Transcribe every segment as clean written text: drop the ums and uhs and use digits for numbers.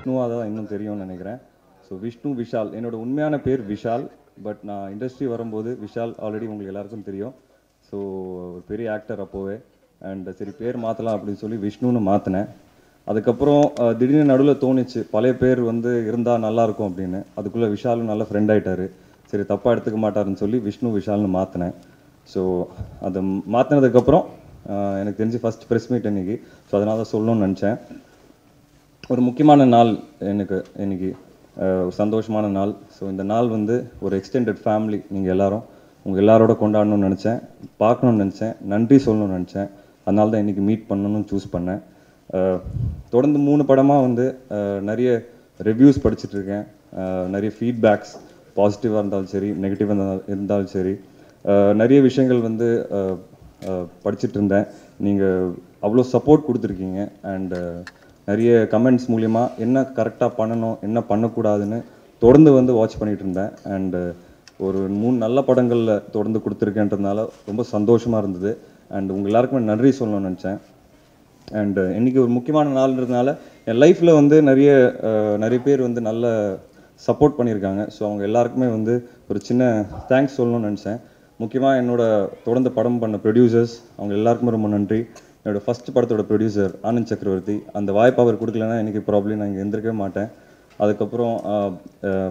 விஷ்ணுவாக தான் இன்னும் தெரியும்னு நினைக்கிறேன். ஸோ விஷ்ணு விஷால் என்னோட உண்மையான பேர் விஷால். பட் நான் இண்டஸ்ட்ரி வரும்போது விஷால் ஆல்ரெடி உங்களுக்கு எல்லாருக்கும் தெரியும். ஸோ ஒரு பெரிய ஆக்டர் அப்போவே. அண்ட் சரி பேர் மாற்றலாம் அப்படின்னு சொல்லி விஷ்ணுன்னு மாற்றினேன். அதுக்கப்புறம் திடீர்னு நடுவில் தோணுச்சு பழைய பேர் வந்து இருந்தால் நல்லாயிருக்கும் அப்படின்னு. அதுக்குள்ளே விஷாலும் நல்ல ஃப்ரெண்ட் ஆகிட்டாரு. சரி தப்பாக எடுத்துக்க மாட்டாருன்னு சொல்லி விஷ்ணு விஷால்னு மாற்றினேன். ஸோ அதை மாற்றினதுக்கப்புறம் எனக்கு தெரிஞ்சு ஃபஸ்ட் ப்ரெஸ் மீட் இன்னைக்கு. ஸோ அதனால தான் சொல்லணும்னு நினச்சேன். ஒரு முக்கியமான நாள் எனக்கு இன்னைக்கு, ஒரு சந்தோஷமான நாள். ஸோ இந்த நாள் வந்து ஒரு எக்ஸ்டெண்டட் ஃபேமிலி நீங்கள் எல்லாரும் உங்கள் எல்லாரோட கொண்டாடணும்னு நினச்சேன், பார்க்கணுன்னு நினச்சேன், நன்றி சொல்லணும்னு நினச்சேன். அதனால தான் இன்றைக்கி மீட் பண்ணணும்னு சூஸ் பண்ணேன். தொடர்ந்து 3 படமாக வந்து நிறைய ரிவ்யூஸ் படிச்சுட்ருக்கேன். நிறைய ஃபீட்பேக்ஸ் பாசிட்டிவாக இருந்தாலும் சரி, நெகட்டிவாக இருந்தாலும் சரி, நிறைய விஷயங்கள் வந்து படிச்சுட்டு இருந்தேன். நீங்கள் அவ்வளோ சப்போர்ட் கொடுத்துருக்கீங்க. அண்டு நிறைய கமெண்ட்ஸ் மூலிமா என்ன கரெக்டாக பண்ணணும், என்ன பண்ணக்கூடாதுன்னு தொடர்ந்து வந்து வாட்ச் பண்ணிகிட்டு இருந்தேன். அண்டு ஒரு 3 நல்ல படங்களில் தொடர்ந்து கொடுத்துருக்கேன்றதுனால ரொம்ப சந்தோஷமாக இருந்தது. அண்ட் உங்கள் எல்லாருக்குமே நன்றி சொல்லணும்னு நினச்சேன். அண்டு இன்றைக்கி ஒரு முக்கியமான நாள்ன்றதுனால என் லைஃப்பில் வந்து நிறைய பேர் வந்து நல்ல சப்போர்ட் பண்ணியிருக்காங்க. ஸோ அவங்க எல்லாருக்குமே வந்து ஒரு சின்ன தேங்க்ஸ் சொல்லணும்னு நினச்சேன். முக்கியமாக என்னோட தொடர்ந்து படம் பண்ண ப்ரொடியூசர்ஸ் அவங்க எல்லாருக்குமே ரொம்ப நன்றி. என்னோடய ஃபஸ்ட் படத்தோட ப்ரொடியூசர் ஆனந்த் சக்கரவர்த்தி, அந்த வாய்ப்பு அவர் கொடுக்கலன்னா இன்றைக்கி ப்ராப்ளம் நான் இங்கே எந்திருக்கவே மாட்டேன். அதுக்கப்புறம்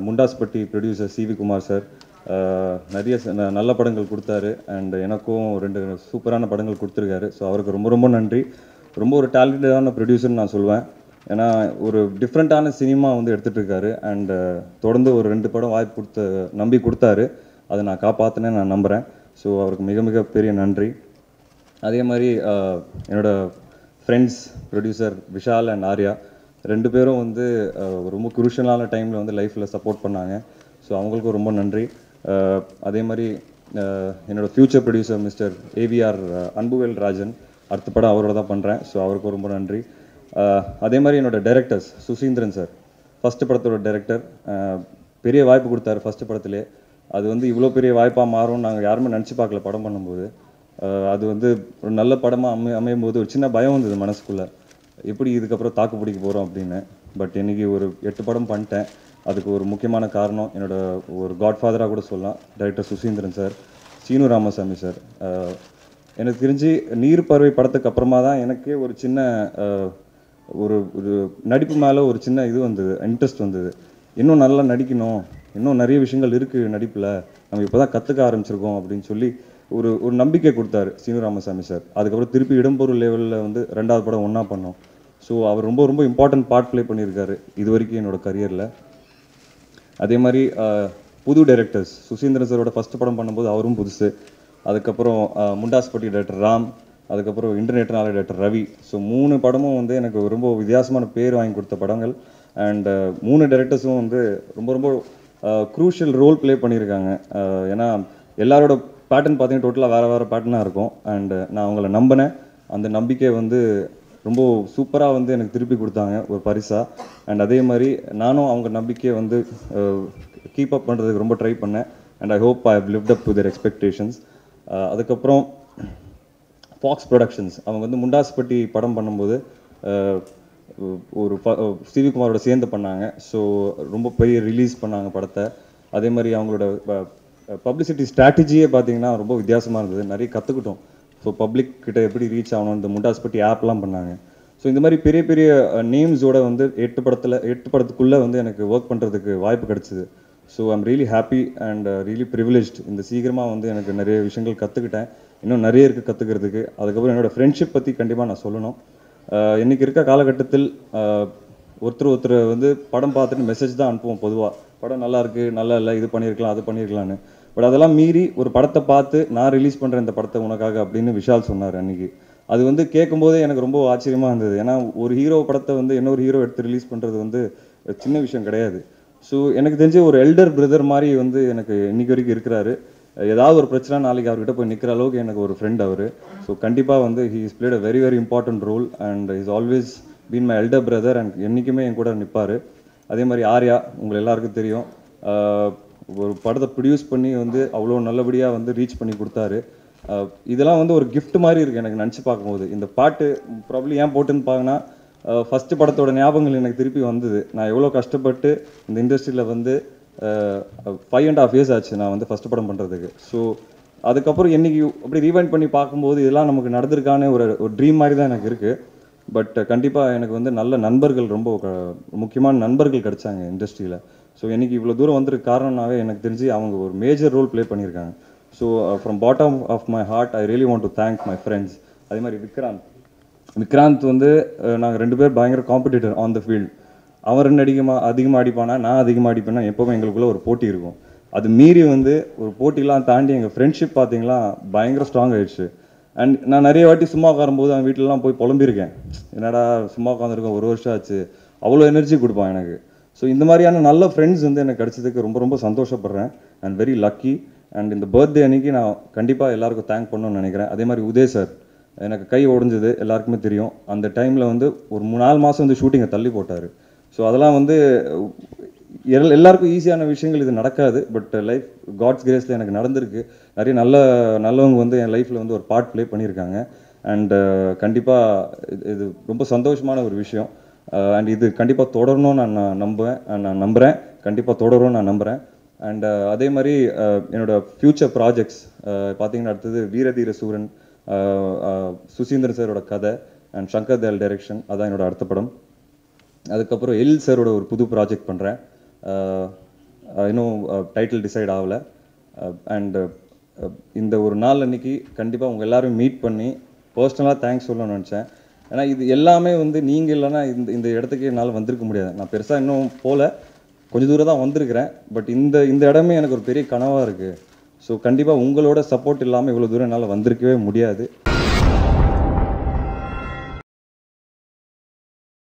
முண்டாஸ்பட்டி ப்ரொடியூசர் சிவி குமார் சார் நிறைய நல்ல படங்கள் கொடுத்தாரு. அண்ட் எனக்கும் 2 சூப்பரான படங்கள் கொடுத்துருக்காரு. ஸோ அவருக்கு ரொம்ப ரொம்ப நன்றி. ரொம்ப ஒரு டேலண்டடான ப்ரொடியூசர்னு நான் சொல்லுவேன். ஏன்னா ஒரு டிஃப்ரெண்ட்டான சினிமா வந்து எடுத்துகிட்டு இருக்காரு. அண்டு தொடர்ந்து ஒரு 2 படம் வாய்ப்பு நம்பி கொடுத்தாரு. அதை நான் காப்பாற்றினேன், நான் நம்புகிறேன். ஸோ அவருக்கு மிக மிக பெரிய நன்றி. அதே மாதிரி என்னோடய friends producer Vishal and Arya 2 பேரும் வந்து ரொம்ப குரூஷியலான டைமில் வந்து லைஃப்பில் சப்போர்ட் பண்ணாங்க. ஸோ அவங்களுக்கும் ரொம்ப நன்றி. அதே மாதிரி என்னோடய future producer mister AVR Anbuvel Rajan, அடுத்த படம் அவரோட தான் பண்ணுறேன். ஸோ அவருக்கும் ரொம்ப நன்றி. அதே மாதிரி என்னோடய டைரக்டர்ஸ் சுசீந்திரன் சார், ஃபஸ்ட்டு படத்தோட டைரக்டர், பெரிய வாய்ப்பு கொடுத்தாரு ஃபஸ்ட்டு படத்துலேயே. அது வந்து இவ்வளோ பெரிய வாய்ப்பாக மாறும்னு நாங்கள் யாருமே நினச்சி பார்க்கல படம் பண்ணும்போது. அது வந்து ஒரு நல்ல படமாக அமையும் போது ஒரு சின்ன பயம் வந்தது மனசுக்குள்ளே, எப்படி இதுக்கப்புறம் தாக்கு பிடிக்க போகிறோம் அப்படின்னு. பட் இன்றைக்கி ஒரு 8 படம் பண்ணிட்டேன். அதுக்கு ஒரு முக்கியமான காரணம் என்னோடய ஒரு காட்ஃபாதராக கூட சொல்லலாம், director Suseenthiran sir, Seenu Ramasamy sir. எனக்கு தெரிஞ்சு நீர் பறவை படத்துக்கு அப்புறமா தான் எனக்கே ஒரு சின்ன ஒரு ஒரு நடிப்பு மேலே ஒரு சின்ன இது வந்தது, இன்ட்ரெஸ்ட் வந்தது. இன்னும் நல்லா நடிக்கணும், இன்னும் நிறைய விஷயங்கள் இருக்குது நடிப்பில், நம்ம இப்போ தான் கற்றுக்க ஆரம்பிச்சிருக்கோம் அப்படின்னு சொல்லி ஒரு ஒரு நம்பிக்கை கொடுத்தாரு சீனு ராமசாமி சார். அதுக்கப்புறம் திருப்பி இடம்பொருள் லெவலில் வந்து 2வது படம் ஒன்றா பண்ணோம். ஸோ அவர் ரொம்ப ரொம்ப இம்பார்ட்டன்ட் பார்ட் ப்ளே பண்ணியிருக்காரு இது வரைக்கும் என்னோடய கரியரில். அதே மாதிரி புது டைரக்டர்ஸ், சுசீந்திரன் சாரோட ஃபஸ்ட்டு படம் பண்ணும்போது அவரும் புதுசு. அதுக்கப்புறம் முண்டாஸ்பட்டி டைரக்டர் ராம், அதுக்கப்புறம் இன்டர்நெட்னால டைரக்டர் ரவி. ஸோ 3 படமும் வந்து எனக்கு ரொம்ப வித்தியாசமான பேர் வாங்கி கொடுத்த படங்கள். அண்ட் 3 டைரக்டர்ஸும் வந்து ரொம்ப ரொம்ப க்ரூஷியல் ரோல் ப்ளே பண்ணியிருக்காங்க. ஏன்னா எல்லாரோட பேட்டர்ன் பார்த்தீங்கன்னா டோட்டலாக வேறு பேட்டர்னாக இருக்கும். அண்டு நான் அவங்கள நம்பினேன். அந்த நம்பிக்கை வந்து ரொம்ப சூப்பராக வந்து எனக்கு திருப்பி கொடுத்தாங்க ஒரு பரிசாக. அண்ட் அதே மாதிரி நானும் அவங்க நம்பிக்கையை வந்து கீப் அப் பண்ணுறதுக்கு ரொம்ப ட்ரை பண்ணேன். And I hope I have lived up to their expectations. அதுக்கப்புறம் ஃபாக்ஸ் ப்ரொடக்ஷன்ஸ் அவங்க வந்து முண்டாஸ்பட்டி படம் பண்ணும்போது ஒரு சிவி குமாரோட சேர்ந்து பண்ணாங்க. ஸோ ரொம்ப பெரிய ரிலீஸ் பண்ணாங்க படத்தை. அதே மாதிரி அவங்களோட பப்ளிசிட்டி ஸ்ட்ராட்டஜியே பார்த்தீங்கன்னா ரொம்ப வித்தியாசமாக இருந்தது, நிறைய கற்றுக்கிட்டோம். ஸோ பப்ளிக் கிட்ட எப்படி ரீச் ஆகணும், இந்த முண்டாஸ்பட்டி ஆப்லாம் பண்ணாங்க. ஸோ இந்த மாதிரி பெரிய பெரிய நேம்ஸோட வந்து 8 படத்துக்குள்ளே வந்து எனக்கு ஒர்க் பண்ணுறதுக்கு வாய்ப்பு கிடச்சிது. So I'm really happy and really privileged. இந்த சீக்கிரமாக வந்து எனக்கு நிறைய விஷயங்கள் கற்றுக்கிட்டேன், இன்னும் நிறைய இருக்குது கற்றுக்கிறதுக்கு. அதுக்கப்புறம் என்னோடய ஃப்ரெண்ட்ஷிப் பற்றி கண்டிப்பாக நான் சொல்லணும். இன்றைக்கி இருக்க காலகட்டத்தில் ஒருத்தர் வந்து படம் பார்த்துட்டு மெசேஜ் தான் அனுப்புவோம் பொதுவாக, படம் நல்லா இருக்குது, நல்லா இல்லை, இது பண்ணியிருக்கலாம், அது பண்ணியிருக்கலான்னு. பட் அதெல்லாம் மீறி ஒரு படத்தை பார்த்து நான் ரிலீஸ் பண்ணுறேன் இந்த படத்தை உனக்காக அப்படின்னு விஷால் சொன்னார் அன்றைக்கி. அது வந்து கேட்கும்போதே எனக்கு ரொம்ப ஆச்சரியமாக இருந்தது. ஏன்னா ஒரு ஹீரோ படத்தை வந்து இன்னொரு ஹீரோ எடுத்து ரிலீஸ் பண்ணுறது வந்து சின்ன விஷயம் கிடையாது. ஸோ எனக்கு தெரிஞ்ச ஒரு எல்டர் பிரதர் மாதிரி வந்து எனக்கு இன்றைக்கி வரைக்கும் இருக்கிறாரு. ஏதாவது ஒரு பிரச்சனை நாளைக்கு அவர்கிட்ட போய் நிற்கிற அளவுக்கு எனக்கு ஒரு ஃப்ரெண்ட் அவர். ஸோ கண்டிப்பாக வந்து he is played a very very important role and is always been my elder brother and என்றைக்குமே என் கூட நிற்பார். அதே மாதிரி ஆர்யா உங்களை எல்லாருக்கும் தெரியும், ஒரு படத்தை ப்ரொடியூஸ் பண்ணி வந்து அவ்வளோ நல்லபடியாக வந்து ரீச் பண்ணி கொடுத்தாரு. இதெல்லாம் வந்து ஒரு கிஃப்ட் மாதிரி இருக்குது எனக்கு நினச்சி பார்க்கும்போது. இந்த பாட்டு ப்ராப்ளி ஏன் போட்டுன்னு பார்க்கனா ஃபஸ்ட்டு படத்தோட ஞாபகங்கள் எனக்கு திருப்பி வந்தது. நான் எவ்வளோ கஷ்டப்பட்டு இந்த இண்டஸ்ட்ரியில் வந்து 5.5 இயர்ஸ் ஆச்சு நான் வந்து ஃபஸ்ட்டு படம் பண்ணுறதுக்கு. ஸோ அதுக்கப்புறம் என்னைக்கு அப்படி ரீவைண்ட் பண்ணி பார்க்கும்போது இதெல்லாம் நமக்கு நடந்திருக்கானே ஒரு ட்ரீம் மாதிரி தான் எனக்கு இருக்குது. பட் கண்டிப்பாக எனக்கு வந்து நல்ல நண்பர்கள், ரொம்ப முக்கியமான நண்பர்கள் கிடைச்சாங்க இண்டஸ்ட்ரியில். ஸோ என்னைக்கு இவ்வளோ தூரம் வந்திருக்க காரணம்னாவே எனக்கு தெரிஞ்சு அவங்க ஒரு மேஜர் ரோல் ப்ளே பண்ணியிருக்காங்க. So from bottom of my heart I really want to thank my friends. அதே மாதிரி விக்ராந்த் வந்து நாங்கள் 2 பேர் பயங்கர காம்படிட்டர் ஆன் த ஃபீல்ட். அவன் 2 அதிகமாக அடிப்பானா, நான் அதிகமாக அடிப்பேன்னா எப்போவுமே எங்களுக்குள்ள ஒரு போட்டி இருக்கும். அது மீறி வந்து ஒரு போட்டிலாம் தாண்டி எங்கள் ஃப்ரெண்ட்ஷிப் பார்த்தீங்களா பயங்கர ஸ்ட்ராங் ஆயிடுச்சு. அண்ட் நான் நிறைய வாட்டி சும்மா உட்காரும்போது அவன் வீட்டிலலாம் போய் புலம்பியிருக்கேன். என்னடா சும்மா உட்காந்துருக்கோம், 1 வருஷம் ஆச்சு. அவ்வளோ எனர்ஜி கொடுப்பான் எனக்கு. ஸோ இந்த மாதிரியான நல்ல ஃப்ரெண்ட்ஸ் வந்து எனக்கு கிடைச்சதுக்கு ரொம்ப ரொம்ப சந்தோஷப்படுறேன். And very lucky. அண்ட் இந்த பர்த்டே அன்னைக்கு நான் கண்டிப்பாக எல்லாருக்கும் தேங்க் பண்ணணும்னு நினைக்கிறேன். அதே மாதிரி உதய் சார், எனக்கு கை உடைஞ்சது எல்லாருக்குமே தெரியும். அந்த டைமில் வந்து ஒரு 4 மாதம் வந்து ஷூட்டிங்கை தள்ளி போட்டார். ஸோ அதெல்லாம் வந்து எல்லாருக்கும் ஈஸியான விஷயங்கள் இது நடக்காது. பட் லைஃப் காட்ஸ் கிரேஸில் எனக்கு நடந்திருக்கு. நிறைய நல்லவங்க வந்து என் லைஃப்பில் வந்து ஒரு பார்ட் ப்ளே பண்ணியிருக்காங்க. அண்ட் கண்டிப்பாக இது ரொம்ப சந்தோஷமான ஒரு விஷயம். அண்ட் இது கண்டிப்பாக தொடரணும்னு நான் நம்புகிறேன். கண்டிப்பாக தொடரும்னு நான் நம்புகிறேன். அண்ட் அதே மாதிரி என்னோட ஃப்யூச்சர் ப்ராஜெக்ட்ஸ் பார்த்தீங்கன்னா அடுத்தது வீரதீர சூரன், சுசீந்திரன் சாரோட கதை அண்ட் சங்கர் தயாள் டைரக்ஷன், அதான் என்னோட அடுத்த படம். அதுக்கப்புறம் எல் சாரோட ஒரு புது ப்ராஜெக்ட் பண்ணுறேன். இன்னும் டைட்டில் டிசைட் ஆகலை. அண்ட் இந்த ஒரு நாள் அன்னைக்கு கண்டிப்பாக உங்கள் எல்லோரும் மீட் பண்ணி பர்சனலாக தேங்க்ஸ் சொல்லணும்னு நினச்சேன். ஏன்னா இது எல்லாமே வந்து நீங்கள் இல்லைன்னா இந்த இடத்துக்கு என்னால் வந்திருக்க முடியாது. நான் பெருசாக இன்னும் போகல, கொஞ்சம் தூரம் தான் வந்திருக்கிறேன். பட் இந்த இடமே எனக்கு ஒரு பெரிய கனவாக இருக்குது. ஸோ கண்டிப்பாக உங்களோட சப்போர்ட் இல்லாமல் இவ்வளோ தூரம் என்னால் வந்திருக்கவே முடியாது.